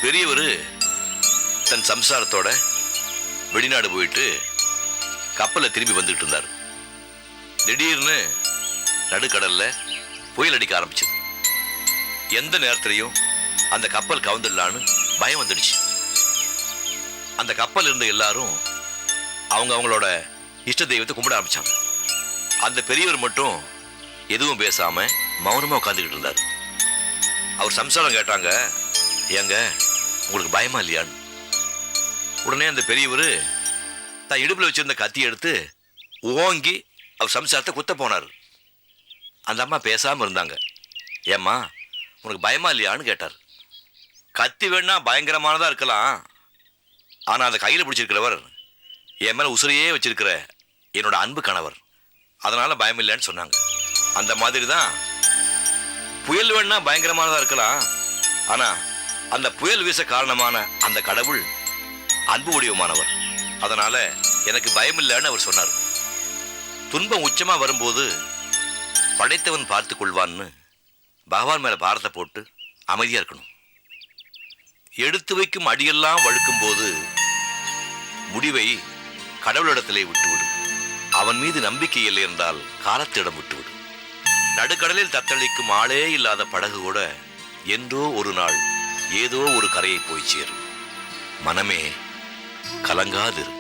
பெரியவர் தன் சம்சாரத்தோட வெளிநாடு போயிட்டு கப்பலை திரும்பி வந்துட்டு இருந்தார். திடீர்னு நடுக்கடல்ல புயல் அடிக்க ஆரம்பிச்சது. எந்த நேரத்திலையும் அந்த கப்பல் கவுந்துடலான்னு பயம் வந்துடுச்சு. அந்த கப்பல் இருந்த எல்லாரும் அவங்களோட இஷ்ட தெய்வத்தை கும்பிட ஆரம்பிச்சாங்க. அந்த பெரியவர் மட்டும் எதுவும் பேசாம மௌனமா உட்காந்துக்கிட்டு இருந்தார். அவர் சம்சாரம் கேட்டாங்க, ஏங்க உங்களுக்கு பயமா இல்லையான்னு. உடனே அந்த பெரியவர் தான் இடுப்புல வச்சிருந்த கத்தி எடுத்து ஓங்கி அவர் சம்சாரத்தை குத்த போனார். அந்த அம்மா பேசாம இருந்தாங்க. ஏம்மா உனக்கு பயமா இல்லையான்னு கேட்டார். கத்தி வேணா பயங்கரமானதா இருக்கலாம், ஆனா அதை கையில் பிடிச்சிருக்கிறவர் என் மேல உசுரையே வச்சிருக்கிற என்னோட அன்பு கணவர், அதனால பயம் இல்லைன்னு சொன்னாங்க. அந்த மாதிரி தான் புயல் வேணா பயங்கரமானதா இருக்கலாம், ஆனா அந்த புயல் வீச காரணமான அந்த கடவுள் அன்பு வடிவமானவர், அதனால எனக்கு பயம் இல்லைன்னு அவர் சொன்னார். துன்பம் உச்சமா வரும்போது படைத்தவன் பார்த்து கொள்வான்னு பகவான் மேல பாரத்தை போட்டு அமைதியா இருக்கணும். எடுத்து வைக்கும் அடியெல்லாம் வழுக்கும் போது முடிவை கடவுளிடத்திலே விட்டுவிடு. அவன் மீது நம்பிக்கை இல்லை என்றால் காலத்திடம் விட்டுவிடு. நடுக்கடலில் தத்தளிக்கும் ஆளே இல்லாத படகு கூட என்றோ ஒரு நாள் ஏதோ ஒரு கரையை போய் சேரும். மனமே கலங்காதிரு.